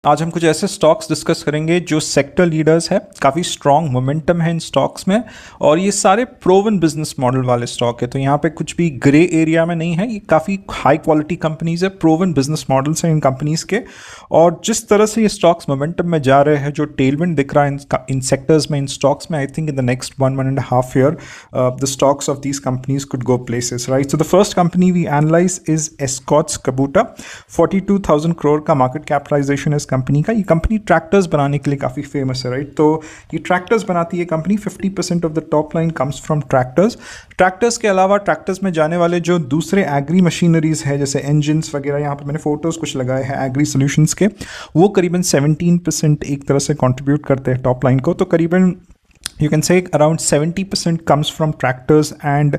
आज हम कुछ ऐसे स्टॉक्स डिस्कस करेंगे जो सेक्टर लीडर्स है, काफ़ी स्ट्रॉन्ग मोमेंटम है इन स्टॉक्स में और ये सारे प्रोवन बिजनेस मॉडल वाले स्टॉक है। तो यहाँ पे कुछ भी ग्रे एरिया में नहीं है, ये काफ़ी हाई क्वालिटी कंपनीज है, प्रोवन बिजनेस मॉडल्स हैं इन कंपनीज के। और जिस तरह से ये स्टॉक्स मोमेंटम में जा रहे हैं, जो टेलविंड दिख रहा है इन सेक्टर्स में, इन स्टॉक्स में, I think in the next 1.5 year the stocks of these companies could go places, right. So the first company we analyze is Escorts Kubota. 42,000 crore का मार्केट कैपिटलाइजेशन है कंपनी का। ये कंपनी ट्रैक्टर्स बनाने के लिए काफ़ी famous है, right. तो ये ट्रैक्टर्स बनाती है company. 50% of the top line comes from tractors. Tractors के अलावा ट्रैक्टर्स में जाने वाले जो दूसरे एग्री मशीनरीज है, जैसे इंजन्स वगैरह, यहाँ पे मैंने फोटोज कुछ लगाए हैं एग्री सोल्यूशंस के, वो करीबन 17% एक तरह से कंट्रीब्यूट करते हैं टॉप लाइन को। तो करीबन you can say around 70% comes from tractors and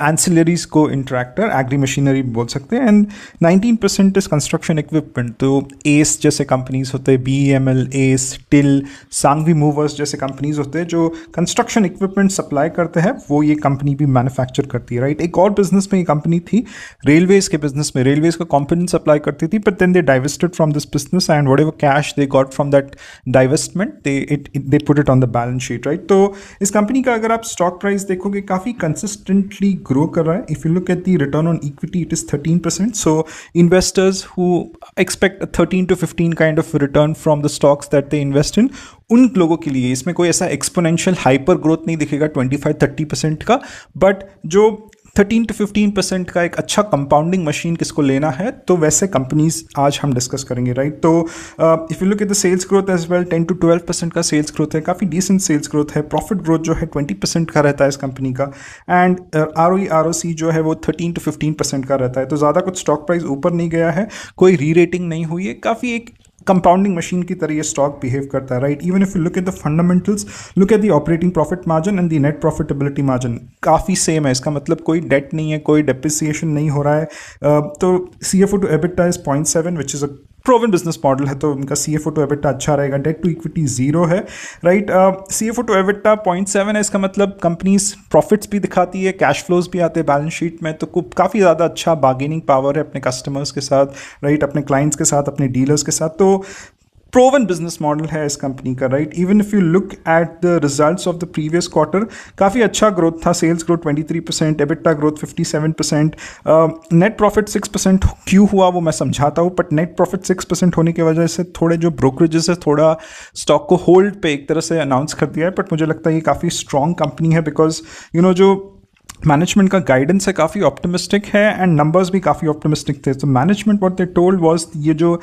ancillaries को in tractor agri machinery बोल सकते हैं, and 19% is construction equipment। तो ACE जैसे कंपनीज होते हैं, BEML, ACE, TIL, Sangvi movers जैसे कंपनीज होते हैं जो कंस्ट्रक्शन इक्विपमेंट सप्लाई करते हैं, वो ये कंपनी भी मैन्युफैक्चर करती है, राइट। एक और बिजनेस में ये कंपनी थी, रेलवेज के बिजनेस में, रेलवेज का कॉम्पोनेंट सप्लाई करती थी, but then they divested from this business and whatever cash they got from that divestment they put it on the balance sheet, right. तो इस कंपनी का अगर आप स्टॉक प्राइस देखोगे काफ़ी कंसिस्टेंटली ग्रो कर रहा है। If you look at the return on equity it is 13%। So investors who expect 13 to 15 kind of return from the stocks that they invest in, उन लोगों के लिए इसमें कोई ऐसा एक्सपोनेंशियल हाइपर ग्रोथ नहीं दिखेगा 25-30% का, बट जो 13 to 15% का एक अच्छा कंपाउंडिंग मशीन किसको लेना है, तो वैसे कंपनीज आज हम डिस्कस करेंगे, राइट। तो if you look at the sales growth as well, 10 to 12% का सेल्स ग्रोथ है, काफ़ी डिसेंट सेल्स ग्रोथ है। प्रॉफिट ग्रोथ जो है 20% का रहता है इस कंपनी का, एंड ROE ROC जो है वो 13 to 15% का रहता है। तो ज़्यादा कुछ स्टॉक प्राइस ऊपर नहीं गया है, कोई री रेटिंग नहीं हुई है, काफ़ी एक कंपाउंडिंग मशीन की तरह ये स्टॉक बिहेव करता है, right. Even if you look at the fundamentals, look at the operating profit margin and the net profitability margin, काफ़ी सेम है। इसका मतलब कोई डेट नहीं है, कोई डेप्रिसिएशन नहीं हो रहा है। तो CFO to EBITDA is 0.7 which is a proven business model है, तो उनका CFO to EBITDA अच्छा रहेगा। डेट टू इक्विटी 0 है, राइट। CFO to EBITDA 0.7 है, इसका मतलब कंपनीज प्रॉफिट्स भी दिखाती है, कैश फ्लोज भी आते हैं बैलेंस शीट में, तो काफ़ी ज़्यादा अच्छा बार्गेनिंग पावर है अपने कस्टमर्स के साथ, राइट, अपने क्लाइंट्स के साथ, अपने डीलर्स के साथ। तो प्रोवन बिजनेस मॉडल है इस कंपनी का, right. Even if you look at the results of the previous quarter, काफ़ी अच्छा ग्रोथ था। Sales growth 23%, EBITDA growth 57%, net profit 6% क्यों हुआ वो मैं समझाता हूँ, बट नेट प्रॉफिट 6% होने की वजह से थोड़े जो ब्रोकरेजेस है थोड़ा स्टॉक को होल्ड पे एक तरह से अनाउंस कर दिया है, बट मुझे लगता है ये काफ़ी स्ट्रॉन्ग कंपनी है, बिकॉज यू नो जो मैनेजमेंट का गाइडेंस है काफ़ी ऑप्टिमिस्टिक है एंड नंबर्स भी काफ़ी ऑप्टिमिस्टिक थे। तो management what they told was, ये जो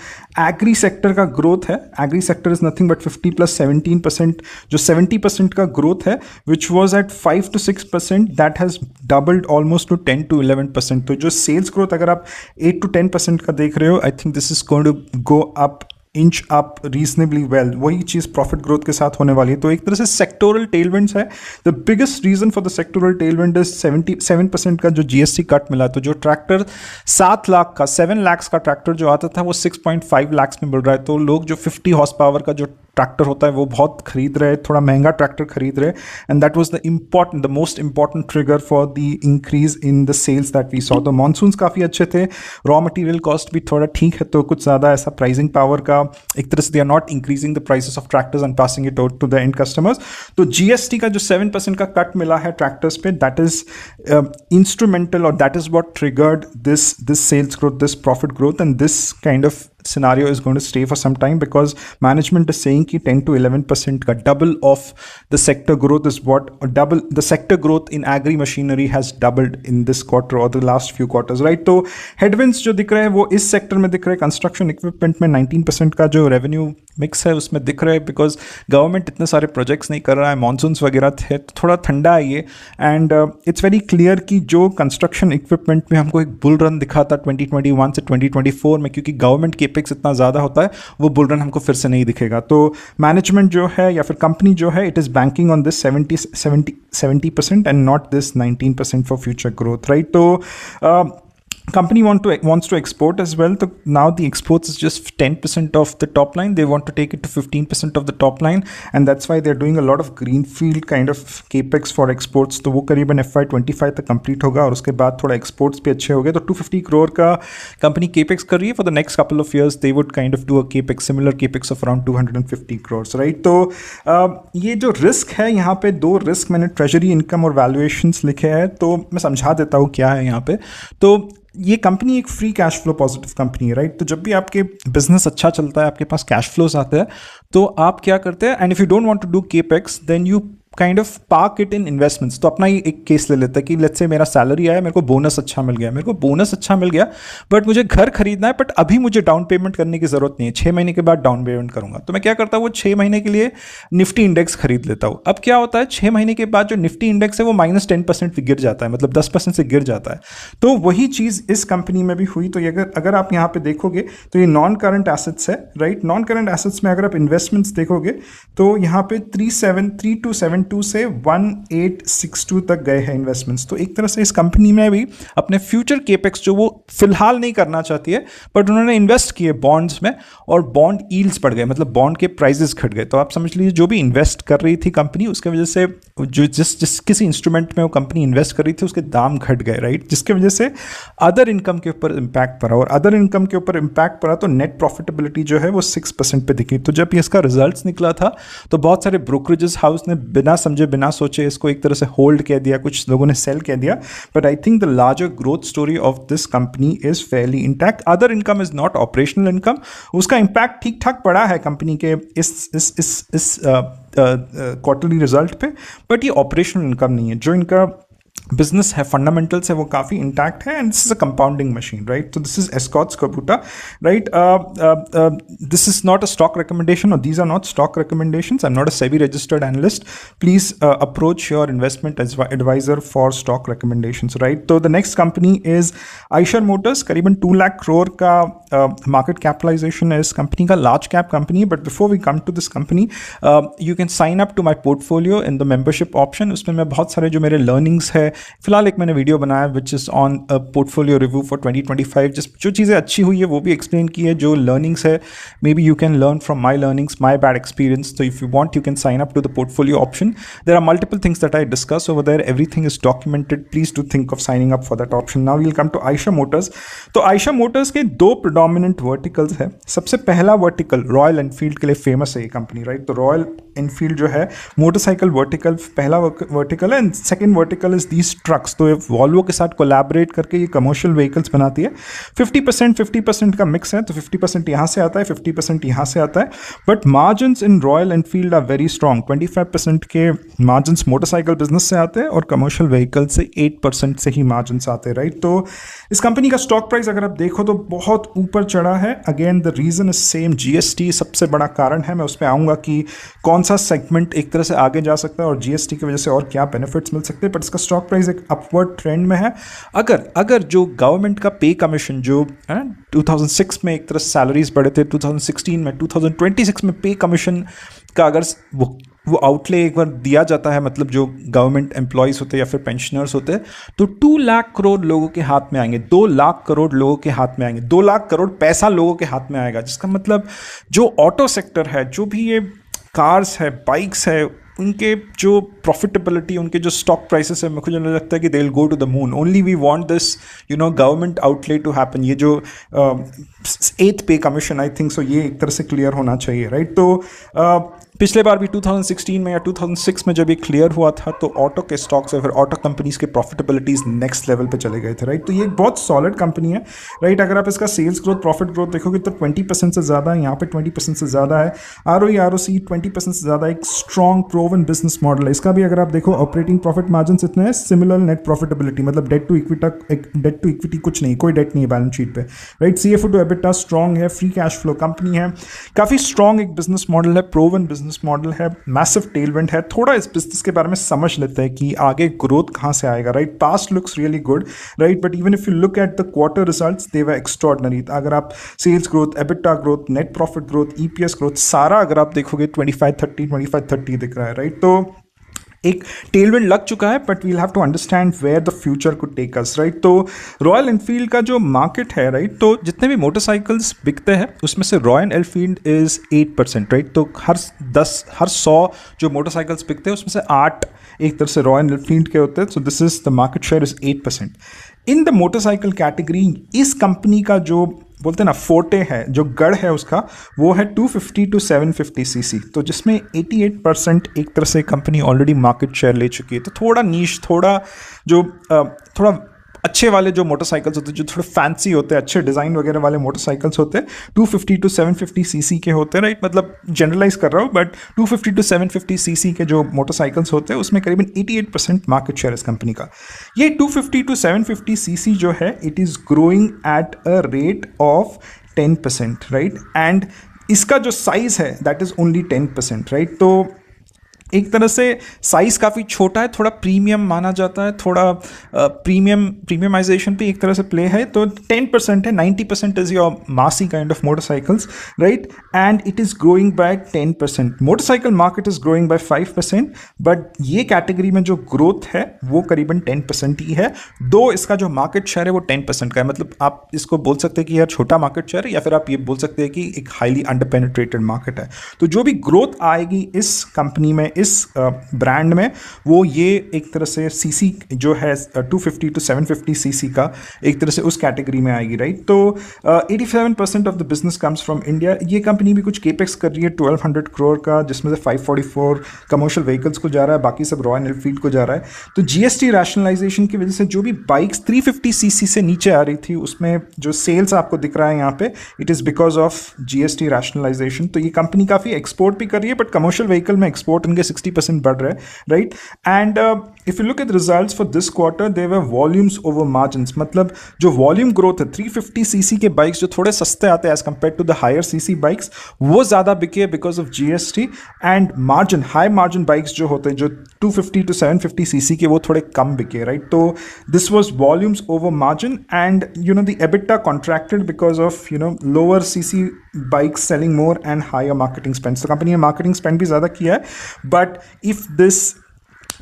एग्री सेक्टर का ग्रोथ है, agri sector is nothing but 50 + 17%, जो 70% का ग्रोथ है which was at 5 to 6%, that has doubled almost to 10 to 11%। तो जो सेल्स ग्रोथ अगर आप 8 to 10% का देख रहे हो, I think this is going to go up, inch up reasonably well. वही चीज़ प्रॉफिट ग्रोथ के साथ होने वाली है। तो एक तरह से सेक्टोरल टेलविंड्स है। The biggest reason for the sectoral tailwind is 77% का जो GST कट मिला। तो जो ट्रैक्टर 7 लाख का, 7 lakhs का ट्रैक्टर जो आता था वो 6.5 lakhs में मिल रहा है। तो लोग जो 50 हॉर्स पावर का जो ट्रैक्टर होता है वो बहुत खरीद रहे, थोड़ा महंगा ट्रैक्टर खरीद रहे, and that was the most important trigger for the increase in the sales that we saw. तो मॉनसून्स काफ़ी अच्छे थे, रॉ मटेरियल कॉस्ट भी थोड़ा ठीक है, तो कुछ ज़्यादा ऐसा प्राइसिंग पावर का एक तरह से they are not increasing the prices of tractors and passing it out to the end customers. तो GST का जो 7% का कट मिला है ट्रैक्टर्स पे, दैट इज इंस्ट्रूमेंटल और that is what triggered this sales growth, this profit growth, and this kind of scenario is going to stay for some time because management is saying कि 10 to 11% का double of the sector growth is what, or double the sector growth in agri machinery has doubled in this quarter or the last few quarters, right। तो headwinds जो दिख रहे हैं वो इस sector में दिख रहे हैं। कंस्ट्रक्शन इक्विपमेंट में 19% का जो रेवेन्यू मिक्स है उसमें दिख रहा है, बिकॉज गवर्नमेंट इतने सारे प्रोजेक्ट्स नहीं कर रहा है, मानसून्स वगैरह थे तो थोड़ा ठंडा है ये, एंड इट्स वेरी क्लियर कि जो कंस्ट्रक्शन इक्विपमेंट में हमको एक बुल रन दिखा था 2021 से 2024 में, क्योंकि गवर्नमेंट केपेक्स इतना ज़्यादा होता है, वो बुल रन हमको फिर से नहीं दिखेगा। तो मैनेजमेंट जो है या फिर कंपनी जो है, it is banking on this 70% and not this 19% for future growth, right. तो company wants to export as well. So now the exports is just 10% of the top line. They want to take it to 15% of the top line, and that's why they're doing a lot of greenfield kind of capex for exports. तो वो करीबन FY25 तक complete होगा और उसके बाद थोड़ा exports भी अच्छे हो गए. तो 250 करोड़ का कंपनी केपेक्स कर रही है. For the next couple of years they would kind of do a capex, similar capex of around 250 crore, right. तो ये जो रिस्क है, यहाँ पे दो रिस्क मैंने ट्रेजरी इनकम और वैल्यूएशंस लिखे हैं, तो मैं समझा देता हूँ क्या है यहाँ पे. तो ये कंपनी एक free cash flow positive company है, राइट. तो जब भी आपके बिजनेस अच्छा चलता है, आपके पास कैश फ्लोज आते हैं, तो आप क्या करते हैं, and if you don't want to do capex then you kind of park it in investments. तो अपना ही एक केस ले लेता है कि लेट्स से मेरा सैलरी आया, मेरे को बोनस अच्छा मिल गया, बट मुझे घर खरीदना है, बट अभी मुझे डाउन पेमेंट करने की जरूरत नहीं है, 6 महीने के बाद डाउन पेमेंट करूंगा. तो मैं क्या करता हूँ, वो 6 महीने के लिए निफ्टी इंडेक्स खरीद लेता हूँ. अब क्या होता है, 6 महीने के बाद जो निफ्टी इंडेक्स है वो -10% गिर जाता है, मतलब 10% से गिर जाता है. तो वही चीज़ इस कंपनी में भी हुई. तो अगर आप यहाँ पे देखोगे तो ये नॉन करंट एसेट्स है, राइट. नॉन करंट एसेट्स में अगर आप इन्वेस्टमेंट्स देखोगे तो यहाँ पे 3272 से 1862 तक गए हैं इन्वेस्टमेंट्स. तो एक तरह से इस कंपनी में भी अपने फ्यूचर केपेक्स जो वो फिलहाल नहीं करना चाहती है, बट उन्होंने इन्वेस्ट किए बॉन्ड्स में, और बॉन्ड यील्ड्स बढ़ गए, मतलब बॉन्ड के प्राइसेस घट गए. तो आप समझ लीजिए जो भी इन्वेस्ट कर रही थी कंपनी, उसके वजह से जो जिस किसी इंस्ट्रूमेंट में वो कंपनी इन्वेस्ट कर रही थी उसके दाम घट गए, राइट. जिसके वजह से अदर इनकम के ऊपर इम्पैक्ट पड़ा, और अदर इनकम के ऊपर इम्पैक्ट पड़ा तो नेट प्रॉफिटेबिलिटी जो है वो 6% पे दिखी. तो जब इसका रिजल्ट्स निकला था तो बहुत सारे ब्रोकरेजेस हाउस ने बिना समझे बिना सोचे इसको एक तरह से होल्ड कह दिया, कुछ लोगों ने सेल कह दिया. But I think the larger growth story of this company is fairly intact. Other income is not operational income, उसका इंपैक्ट ठीक ठाक पड़ा है कंपनी के इस क्वार्टरली रिजल्ट पे, बट ये ऑपरेशनल इनकम नहीं है. जो इनका बिजनेस है, फंडामेंटल्स है, वो काफ़ी इंटैक्ट है, and this is a compounding machine, right. तो this is Escorts Kubota, right. This is not a stock recommendation, और these are not stock recommendations. I am not a SEBI registered analyst. Please approach your investment adviser for stock recommendations, right. तो the next company is Eicher Motors. करीबन 2 लाख करोड़ का market capitalization है इस company का, large cap company. But before we come to this company, you can sign up to my portfolio in the membership option. उसमें मैं बहुत सारे जो मेरे लर्निंग्स है, फिलहाल एक मैंने वीडियो बनाया which is on portfolio review for 2025. जो चीज़ें अच्छी हुई है वो भी एक्सप्लेन की है, जो लर्निंग्स है may be you can learn from my learnings, my bad experience. तो if you want you can sign up to the portfolio option. There are multiple things that I discuss over there, everything is documented. Please do think of signing up for that option. Now will come to Eicher Motors. तो Eicher Motors के 2 predominant verticals है. सबसे पहला vertical royal Enfield के लिए famous है ये company, right. तो रॉयल एनफील्ड जो है मोटरसाइकिल वर्टिकल पहला वर्टिकल है, and second vertical is these trucks. तो वॉल्वो के साथ कोलैबोरेट करके ये कमर्शियल व्हीकल्स बनाती है. 50% का मिक्स है, तो 50% यहाँ से आता है, 50% यहाँ से आता है. But margins in Royal Enfield are very strong. 25% के मार्जिन्स मोटरसाइकिल बिजनेस से आते हैं, और कमर्शियल व्हीकल से 8% से ही मार्जिन्स आते हैं, राइट. तो इस कंपनी का स्टॉक प्राइस अगर आप देखो तो बहुत ऊपर चढ़ा है. Again the reason is same, GST सबसे बड़ा कारण है. मैं उस पर आऊँगा कि कौन सा सेगमेंट एक तरह से आगे जा सकता है और जीएसटी की वजह से और क्या बेनिफिट्स मिल सकते हैं. बट इसका स्टॉक प्राइस एक अपवर्ड ट्रेंड में है. अगर जो गवर्नमेंट का पे कमीशन जो 2006 में एक तरह सैलरीज बढ़े थे, 2016 में, 2026 में पे कमीशन का अगर वो आउटले एक बार दिया जाता है, मतलब जो गवर्नमेंट एम्प्लॉयज़ होते हैं या फिर पेंशनर्स होते हैं, तो 2 लाख करोड़ लोगों के हाथ में आएंगे, 2 लाख करोड़ लोगों के हाथ में आएंगे, 2 लाख करोड़ पैसा लोगों के हाथ में आएगा. जिसका मतलब जो ऑटो सेक्टर है, जो भी ये कार्स है, बाइक्स है, उनके जो प्रॉफिटेबिलिटी, उनके जो स्टॉक प्राइसेस है, मुझे लगता है कि they will go to the moon. Only we want this government outlay to happen. ये जो 8th पे कमीशन, आई थिंक सो, ये एक तरह से क्लियर होना चाहिए, राइट. तो पिछले बार भी 2016 में या 2006 में जब ये क्लियर हुआ था, तो ऑटो के स्टॉक्स या फिर ऑटो कंपनीज के प्रॉफिटेबिलिटीज नेक्स्ट लेवल पे चले गए थे, राइट. तो ये एक बहुत सॉलिड कंपनी है, राइट. अगर आप इसका सेल्स ग्रोथ, प्रॉफिट ग्रोथ देखोगे तो 20% से ज़्यादा है, यहाँ पे 20% से ज़्यादा है. ROE ROC 20% से ज़्यादा. एक स्ट्रॉन्ग प्रोवन बिजनेस मॉडल है इसका भी. अगर आप देखो ऑपरेटिंग प्रॉफिट मार्जिन इतने हैं, सिमिलर नेट प्रॉफिटेबिलिटी, मतलब डेट टू इक्विटी कुछ नहीं, कोई डेट नहीं है बैलेंस शीट पे, right. CFO to EBITDA strong है, फ्री कैश फ्लो कंपनी है, काफ़ी स्ट्रॉन्ग एक बिजनेस मॉडल है, प्रोवन बिजनेस मॉडल है, मैसिव टेलविंड है. थोड़ा इस बिजनेस के बारे में समझ लेते हैं कि आगे ग्रोथ कहां से आएगा, right. Past looks really good, right. But even if you look at the quarter results, they were extraordinary. अगर आप sales growth, EBITDA growth, net profit growth, EPS growth, सारा अगर आप देखोगे 25-30 दिख रहा है, राइट. तो एक टेलविंड लग चुका है, but we'll have to understand where the future could take us, right. तो रॉयल एनफील्ड का जो मार्केट है, राइट, तो जितने भी मोटरसाइकिल्स बिकते हैं उसमें से रॉयल एनफील्ड इज़ 8%, राइट। तो हर 100 जो मोटरसाइकिल्स बिकते हैं उसमें से 8 एक तरह से रॉयल एनफील्ड के होते हैं। सो this is the market share is 8%। In the motorcycle category इस कंपनी का जो बोलते हैं ना फोर्टे है, जो गढ़ है उसका, वो है 250 to 750 सीसी, तो जिसमें 88% एक तरह से कंपनी ऑलरेडी मार्केट शेयर ले चुकी है। तो थोड़ा नीश, थोड़ा जो थोड़ा अच्छे वाले जो मोटरसाइकिल्स होते हैं, जो थोड़े फैंसी होते हैं, अच्छे डिज़ाइन वगैरह वाले मोटरसाइकिल्स होते हैं, 250 to 750 सीसी के होते हैं, राइट। मतलब जनरलाइज कर रहा हूँ, बट 250 to 750 सीसी के जो मोटरसाइकिल्स होते हैं उसमें करीबन 88% मार्केट शेयर इस कंपनी का। ये 250 to 750 सीसी जो है, it is growing at a rate of 10%, right. And इसका जो साइज़ है दैट इज़ ओनली 10%, राइट। तो एक तरह से साइज़ काफ़ी छोटा है, थोड़ा प्रीमियम माना जाता है, थोड़ा प्रीमियमाइजेशन पे एक तरह से प्ले है। तो 10% है, 90% is your massy kind of motorcycles, right. And it is growing by 10%। Motorcycle market is growing by 5%, but ये कैटेगरी में जो ग्रोथ है वो करीबन 10% ही है। दो इसका जो मार्केट शेयर है वो 10% का है। मतलब आप इसको बोल सकते हैं कि यार छोटा मार्केट शेयर है, या फिर आप ये बोल सकते हैं कि एक हाईली अंडर पेनिट्रेटेड मार्केट है। तो जो भी ग्रोथ आएगी इस कंपनी में, इस ब्रांड में, वो ये एक तरह से सीसी जो है 250 to 750 सीसी का एक तरह से उस कैटेगरी में आएगी, राइट। तो 87% of the business comes from India. ये कंपनी भी कुछ केपेक्स कर रही है 1200 करोड़ का, जिसमें से 544 कमर्शियल व्हीकल्स को जा रहा है, बाकी सब रॉयल एनफील्ड को जा रहा है। तो जीएसटी रैशनलाइजेशन की वजह से जो भी बाइक्स 350 सीसी से नीचे आ रही थी उसमें जो सेल्स आपको दिख रहा है यहाँ पे, it is because of GST rationalization. तो ये कंपनी काफ़ी एक्सपोर्ट भी कर रही है, बट कमर्शियल व्हीकल में एक्सपोर्ट इनके 60% बढ़ रहा है, right. And if you look at results for this quarter, they were volumes over margins. मतलब जो वॉल्यूम ग्रोथ है, 350 सीसी के बाइक्स जो थोड़े सस्ते आते हैं as compare to the higher CC bikes, वो ज़्यादा बिके because of GST. And margin, high margin bikes जो होते हैं, जो 250 to 750 सीसी के, वो थोड़े कम बिके, राइट। तो this was volumes over margin. And you know the EBITDA contracted because of lower CC bikes selling more and higher marketing spend. तो कंपनी ने मार्केटिंग स्पेंड भी ज़्यादा किया है, बट if this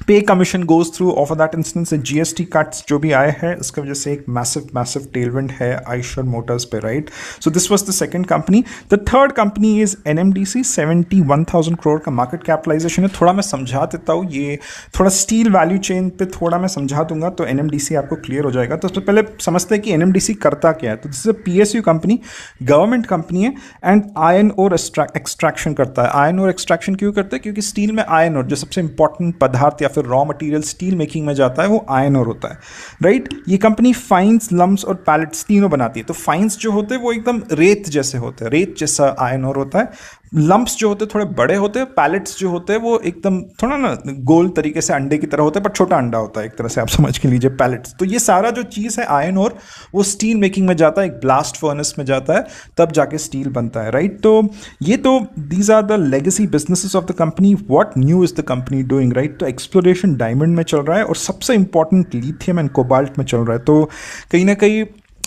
पे commission goes through of that instance GST cuts जो भी आए हैं, उसकी वजह से एक मैसिव टेलविंड है आइशर मोटर्स पे, right. So this was the second company. The third company is NMDC, 71,000 crore का मार्केट कैपिटलाइजेशन है। थोड़ा मैं समझा देता हूँ, ये थोड़ा स्टील वैल्यू चेन पे थोड़ा मैं समझा दूंगा तो एनएमडीसी आपको क्लियर हो जाएगा। तो उससे पहले समझते हैं कि एनएमडीसी करता क्या है। तो this is a PSU company, government company है, एंड आयरन और एक्सट्रैक्शन करता है। आयरन और एक्सट्रैक्शन क्यों करता है? क्योंकि स्टील में आयरन और जो सबसे इंपॉर्टेंट पदार्थ फिर रॉ मटेरियल स्टील मेकिंग में जाता है वो आयरन ओर होता है, राइट। ये कंपनी फाइंस, लम्प्स और पैलेट्स तीनों बनाती है। तो फाइंस जो होते हैं वो एकदम रेत जैसे होते हैं, रेत जैसा आयरन ओर होता है। लम्प्स जो होते हैं थोड़े बड़े होते हैं, पैलेट्स जो होते हैं वो एकदम थोड़ा ना गोल तरीके से अंडे की तरह होते हैं, पर छोटा अंडा होता है, एक तरह से आप समझ के लीजिए पैलेट्स। तो ये सारा जो चीज़ है आयरन ओर, वो स्टील मेकिंग में जाता है, एक ब्लास्ट फर्नेस में जाता है, तब जाके स्टील बनता है, राइट। तो ये तो these are the legacy businesses of the company. What new is the company doing, right. तो एक्सप्लोरेशन डायमंड में चल रहा है, और सबसे इंपॉर्टेंट लिथियम एंड कोबाल्ट में चल रहा है। तो कहीं ना कहीं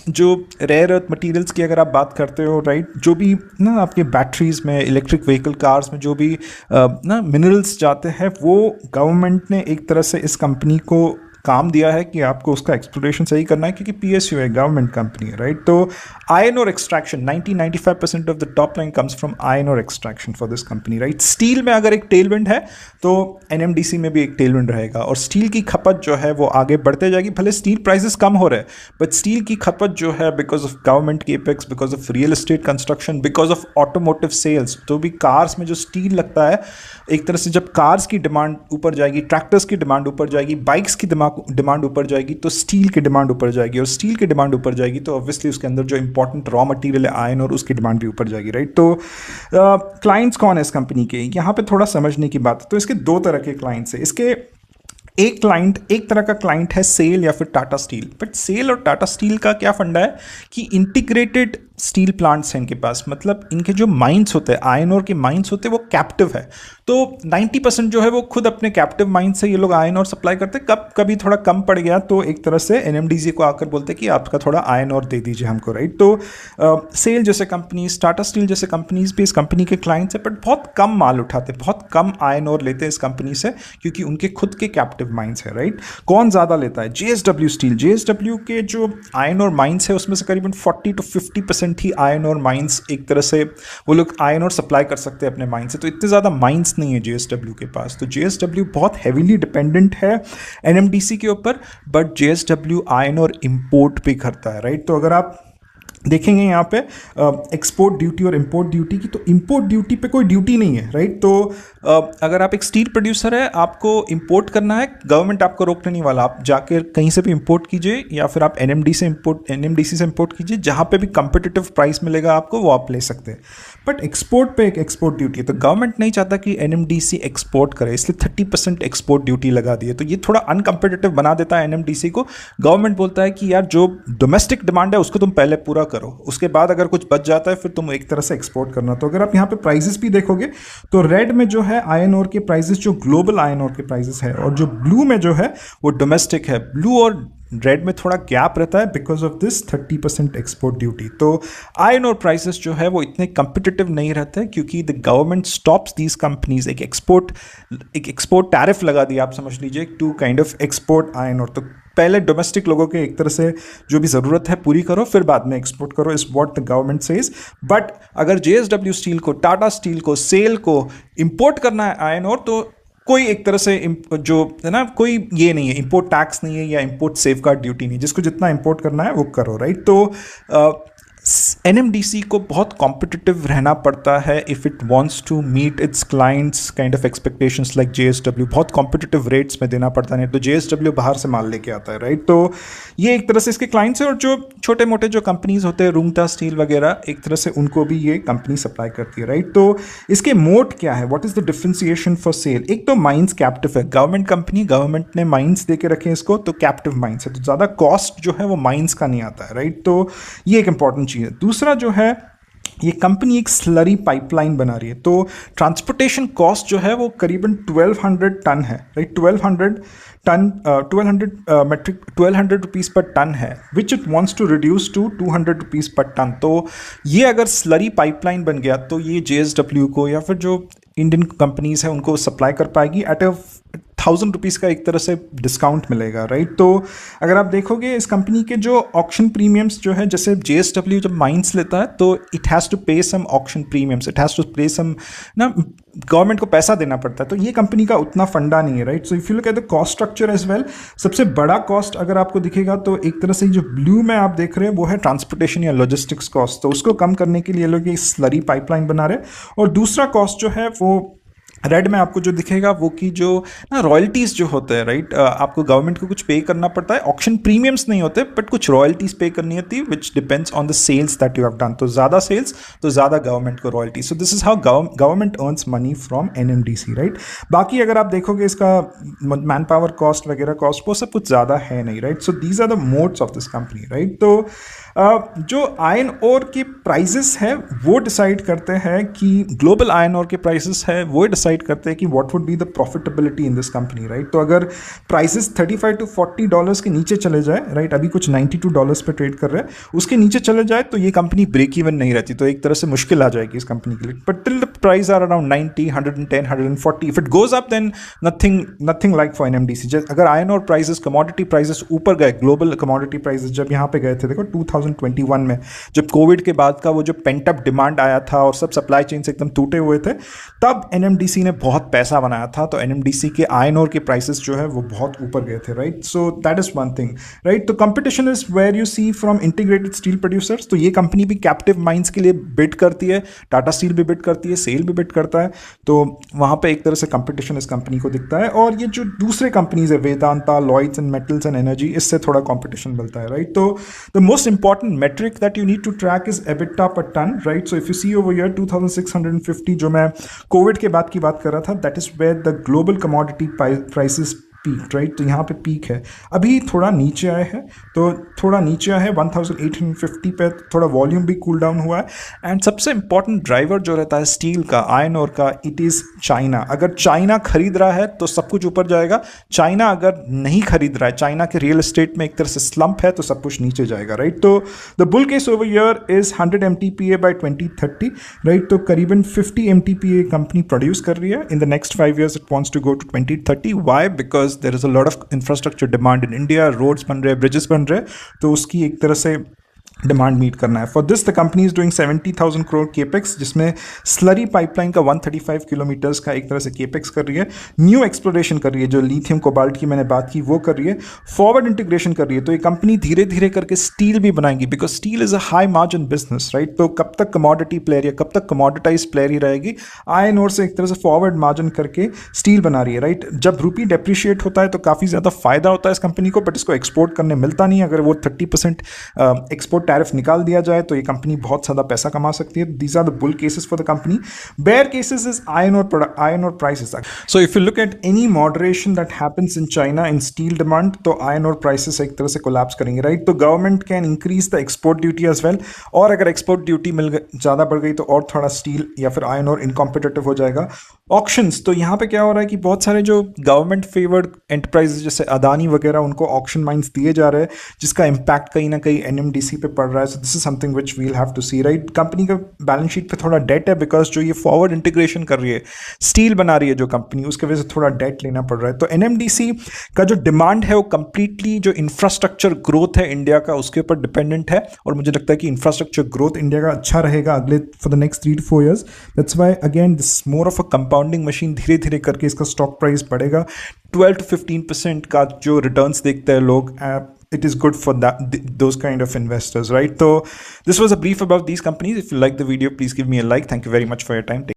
जो रेयर अर्थ मटेरियल्स की अगर आप बात करते हो, राइट, जो भी ना आपके बैटरीज में, इलेक्ट्रिक व्हीकल कार्स में जो भी ना मिनरल्स जाते हैं, वो गवर्नमेंट ने एक तरह से इस कंपनी को काम दिया है कि आपको उसका एक्सप्लोरेशन सही करना है, क्योंकि पीएसयू है, गवर्नमेंट कंपनी है, राइट। तो iron ore extraction 90-95% of the top line comes from iron ore extraction for this company, right. Steel में अगर एक टेलविंड है तो एनएमडीसी में भी एक टेलविंड रहेगा, और स्टील की खपत जो है वो आगे बढ़ते जाएगी। भले स्टील प्राइसेस कम हो रहे हैं, बट स्टील की खपत जो है because of government capex, because of real estate construction, because of automotive sales, तो भी कार्स में जो स्टील लगता है, एक तरह से जब कार्स की डिमांड ऊपर जाएगी, ट्रैक्टर्स की डिमांड ऊपर जाएगी, बाइक्स की डिमांड ऊपर जाएगी, तो स्टील की डिमांड ऊपर जाएगी, और स्टील की डिमांड ऊपर जाएगी तो ऑब्वियसली उसके अंदर जो इंपॉर्टेंट रॉ मटेरियल है आयरन, और उसकी डिमांड भी ऊपर जाएगी, राइट। तो क्लाइंट्स कौन है इस कंपनी के, यहाँ पे थोड़ा समझने की बात है। तो इसके दो तरह के क्लाइंट्स है। इसके एक तरह का क्लाइंट है सेल या फिर टाटा स्टील। बट सेल और टाटा स्टील का क्या फंडा है कि इंटीग्रेटेड स्टील प्लांट्स हैं इनके पास, मतलब इनके जो माइंस होते हैं, आयरन ओर के माइंस होते हैं, वो कैप्टिव है। तो 90% जो है वो खुद अपने कैप्टिव माइंस से ये लोग आयरन ओर सप्लाई करते हैं। कभी थोड़ा कम पड़ गया तो एक तरह से एनएमडीसी को आकर बोलते हैं कि आपका थोड़ा आयरन ओर दे दीजिए हमको, राइट। तो सेल जैसे कंपनीज, टाटा स्टील जैसे कंपनीज भी इस कंपनी के क्लाइंट्स हैं, बट बहुत कम माल उठाते, बहुत कम आयरन ओर लेते हैं इस कंपनी से, क्योंकि उनके खुद के कैप्टिव माइंस है, राइट। कौन ज़्यादा लेता है? JSW steel. जेएसडब्ल्यू के जो आयरन ओर माइंस है उसमें से करीबन 40 to 50% ही आयरन ओर माइंस, एक तरह से वो लोग आयरन ओर सप्लाई कर सकते हैं अपने माइंस से। तो इतने ज़्यादा माइंस नहीं है जेएसडब्ल्यू के पास। तो जेएसडब्ल्यू बहुत हैवीली डिपेंडेंट है एनएमडीसी के ऊपर, but JSW iron ore import भी करता है, राइट। तो अगर आप देखेंगे यहाँ पे एक्सपोर्ट ड्यूटी और इंपोर्ट ड्यूटी की, तो इंपोर्ट ड्यूटी पे कोई ड्यूटी नहीं है, राइट। तो अगर आप एक स्टील प्रोड्यूसर है, आपको इंपोर्ट करना है, गवर्नमेंट आपको रोकने नहीं वाला। आप जाकर कहीं से भी इंपोर्ट कीजिए, या फिर आप एनएमडीसी से इंपोर्ट कीजिए, जहाँ पे भी कंपिटिटिव प्राइस मिलेगा आपको, वो आप ले सकते हैं। बट एक्सपोर्ट पे एक एक्सपोर्ट ड्यूटी है, तो गवर्नमेंट नहीं चाहता कि एनएमडीसी एक्सपोर्ट करे, इसलिए 30% एक्सपोर्ट ड्यूटी लगा दी है। तो ये थोड़ा अनकम्पिटिटिव बना देता है एनएमडीसी को। गवर्नमेंट बोलता है कि यार जो डोमेस्टिक डिमांड है उसको तुम पहले पूरा करो, उसके बाद अगर कुछ बच जाता है फिर तुम एक तरह से एक्सपोर्ट करना। तो अगर आप यहाँ पे प्राइसेस भी देखोगे तो रेड में जो है आयरन ओर के प्राइसेस, जो ग्लोबल आयरन ओर के प्राइसेस है, और जो ब्लू में जो है वो डोमेस्टिक है। ब्लू और रेड में थोड़ा गैप रहता है because of this 30% export duty. तो आयरन ओर प्राइसेस जो है वो इतने कंपिटिटिव नहीं रहते, क्योंकि the government stops these companies. एक एक्सपोर्ट टैरिफ लगा दिया, आप समझ लीजिए, to kind of export iron ore. तो पहले डोमेस्टिक लोगों के एक तरह से जो भी ज़रूरत है पूरी करो, फिर बाद में एक्सपोर्ट करो, is what the government says. But अगर जेएसडब्ल्यू स्टील को, टाटा स्टील को, सेल को इंपोर्ट करना है आयरन ओर, तो कोई एक तरह से जो है ना, कोई ये नहीं है, इंपोर्ट टैक्स नहीं है या इंपोर्ट सेफगार्ड ड्यूटी नहीं है, जिसको जितना इंपोर्ट करना है वो करो, राइट। तो एनएमडीसी को बहुत कॉम्पिटिटिव रहना पड़ता है if it wants to meet its clients kind of expectations like JSW. बहुत कॉम्पिटिटिव रेट्स में देना पड़ता है, तो जेएसडब्ल्यू बाहर से माल लेके आता है, राइट। तो ये एक तरह से इसके क्लाइंट्स है, और जो छोटे मोटे जो कंपनीज होते हैं, रुंगटा स्टील वगैरह, एक तरह से उनको भी ये कंपनी सप्लाई करती है, राइट। तो इसके मोड क्या है, what is the differentiation for sale? एक तो माइंस कैप्टिव है, गवर्नमेंट कंपनी, गवर्नमेंट ने माइंस दे के रखे हैं इसको, तो कैप्टिव माइंस है, तो ज़्यादा कॉस्ट जो है वो माइंस का नहीं आता है, राइट। तो ये एक इंपॉर्टेंट चीज़ है। दूसरा जो है, ये कंपनी एक स्लरी पाइपलाइन बना रही है, तो ट्रांसपोर्टेशन कॉस्ट जो है वो करीबन 1200 टन है, राइट। 1200 रुपीज़ पर टन है, which it wants to reduce to 200 rupees per ton. तो ये अगर स्लरी पाइपलाइन बन गया तो ये जेएसडब्ल्यू को या फिर जो इंडियन कंपनीज है उनको सप्लाई कर पाएगी एट 1000 रुपीज़ का एक तरह से डिस्काउंट मिलेगा, राइट। तो अगर आप देखोगे इस कंपनी के जो ऑक्शन प्रीमियम्स जो है, जैसे जेएसडब्ल्यू जब माइंस लेता है तो it has to pay some auction premiums, it has to pay some ना, गवर्नमेंट को पैसा देना पड़ता है। तो ये कंपनी का उतना फंडा नहीं है, right. So if you look at the cost structure as well, सबसे बड़ा कॉस्ट अगर आपको दिखेगा तो एक तरह से जो ब्लू में आप देख रहे हैं वो है ट्रांसपोर्टेशन या लॉजिस्टिक्स कॉस्ट। तो उसको कम करने के लिए लोग ये स्लरी पाइपलाइन बना रहे हैं। और दूसरा कॉस्ट जो है वो रेड में आपको जो दिखेगा वो कि जो ना रॉयल्टीज़ जो होते हैं, राइट, आपको गवर्नमेंट को कुछ पे करना पड़ता है। ऑक्शन प्रीमियम्स नहीं होते, बट कुछ रॉयल्टीज़ पे करनी होती है, which depends on the sales that you have done. तो ज़्यादा सेल्स तो ज़्यादा गवर्नमेंट को royalty. So this is how government earns money from NMDC, right. बाकी अगर आप देखोगे इसका मैन पावर कॉस्ट वगैरह कॉस्ट वो सब कुछ ज़्यादा है नहीं, right. So these are the modes of this company, right. तो जो आयरन ओर के प्राइजेस है वो डिसाइड करते हैं कि ग्लोबल आयरन ओर के प्राइसेस है वो डिसाइड करते हैं कि what would be the profitability in this company, right. तो अगर प्राइसेस $35 to $40 के नीचे चले जाए, राइट, अभी कुछ $92 पे ट्रेड कर रहे हैं, उसके नीचे चले जाए तो ये कंपनी ब्रेक इवन नहीं रहती, तो एक तरह से मुश्किल आ जाएगी इस कंपनी के लिए। But till the price are around 90, 110, 140, if it goes up then nothing like for NMDC. अगर iron ore prices, commodity prices ऊपर गए, ग्लोबल कमोडिटी प्राइसेस जब यहाँ पे गए थे, देखो 2021 में जब कोविड के बाद का वो जो पेंट अप डिमांड आया था और सब सप्लाई चेन से एकदम टूटे हुए थे, तब एनएमडीसी ने बहुत पैसा बनाया था। तो एनएमडीसी के आयरन ओर के प्राइसेस जो है वो बहुत ऊपर गए थे, right. So that is one thing, right. तो competition is where you see from integrated steel producers. तो ये कंपनी भी कैप्टिव माइंस के लिए बिड करती है, टाटा स्टील भी बिड करती है, सेल भी बिड करता है। तो वहाँ पे एक तरह से कंपटीशन इस कंपनी को दिखता है। और ये जो दूसरे कंपनीज है, वेदांता, लॉयड्स एंड मेटल्स एंड एनर्जी, इससे थोड़ा कंपटीशन मिलता है, राइट। तो the most important metric that you need to track is EBITDA per ton, right? So if you see over here 2650 जो मैं कोविड के बाद की बात कर रहा था, that is where the global commodity prices peak, right. तो यहाँ पे पीक है, अभी थोड़ा नीचे आया है, तो थोड़ा नीचे आया है 1850 पे, थोड़ा वॉल्यूम भी कूल डाउन हुआ है। एंड सबसे इंपॉर्टेंट ड्राइवर जो रहता है स्टील का, आयरन ओर का, इट इज़ चाइना। अगर चाइना खरीद रहा है तो सब कुछ ऊपर जाएगा, चाइना अगर नहीं खरीद रहा है, चाइना के रियल एस्टेट में एक तरह से स्लंप है, तो सब कुछ नीचे जाएगा, राइट। तो the bull case over year is 100 MTPA by 2030, right. तो करीबन 50 MTPA कंपनी प्रोड्यूस कर रही है। In the next 5 years it wants to go to 2030। Why? Because there is a lot of infrastructure demand in India, roads बन रहे हैं, bridges बन रहे हैं, तो उसकी एक तरह से डिमांड मीट करना है। For this the company is doing 70,000 crore capex, जिसमें स्लरी पाइपलाइन का 135 किलोमीटर्स का एक तरह से केपेक्स कर रही है। न्यू एक्सप्लोरेशन कर रही है, जो लिथियम कोबाल्ट की मैंने बात की वो कर रही है। फॉरवर्ड इंटीग्रेशन कर रही है, तो ये कंपनी धीरे धीरे करके स्टील भी बनाएगी, because steel is a high margin business, right. तो कब तक कमोडिटी प्लेयर या कब तक कमोडिटाइज प्लेयर ही रहेगी, आयरन ओर से एक तरह से फॉरवर्ड मार्जिन करके स्टील बना रही है, राइट। जब रूपी डेप्रिशिएट होता है तो काफ़ी ज़्यादा फायदा होता है इस कंपनी को, बट इसको एक्सपोर्ट करने मिलता नहीं है। अगर वो 30% एक्सपोर्ट टैरिफ निकाल दिया जाए तो ये कंपनी बहुत ज़्यादा पैसा कमा सकती है। These are the bull cases for the company. Bear cases is iron ore prices. So if you look at any moderation that happens in China in steel demand, तो आयरन और प्राइसेस एक तरह से collapse करेंगे, right. तो government can increase the export duty as well, और अगर export duty ज़्यादा बढ़ गई तो और थोड़ा स्टील या फिर आयरन और इनकॉम्पिटिटिव हो जाएगा। ऑक्शंस, तो यहाँ पे क्या हो रहा है कि बहुत सारे जो गवर्नमेंट फेवर्ड एंटरप्राइजेस जैसे अदानी वगैरह, उनको ऑक्शन माइंस दिए जा रहे हैं, जिसका इंपैक्ट कहीं ना कहीं NMDC पे पड़ रहा है। So this is something which we'll have to see, right. Company का बैलेंस शीट पे थोड़ा डेट है, बिकॉज जो ये फॉरवर्ड इंटीग्रेशन कर रही है, स्टील बना रही है जो कंपनी, उसके वजह से थोड़ा डेट लेना पड़ रहा है। तो NMDC का जो डिमांड है वो कंप्लीटली जो इंफ्रास्ट्रक्चर ग्रोथ है इंडिया का, उसके ऊपर डिपेंडेंट है, और मुझे लगता है कि इंफ्रास्ट्रक्चर ग्रोथ इंडिया का अच्छा रहेगा अगले for the next 3 to 4 years। That's why again this more of a compounding machine, धीरे धीरे करके इसका स्टॉक प्राइस बढ़ेगा। 12 to 15% का जो रिटर्न्स देखते हैं लोग, it is good for those kind of investors, right? So this was a brief about these companies. If you like the video, please give me a like. Thank you very much for your time.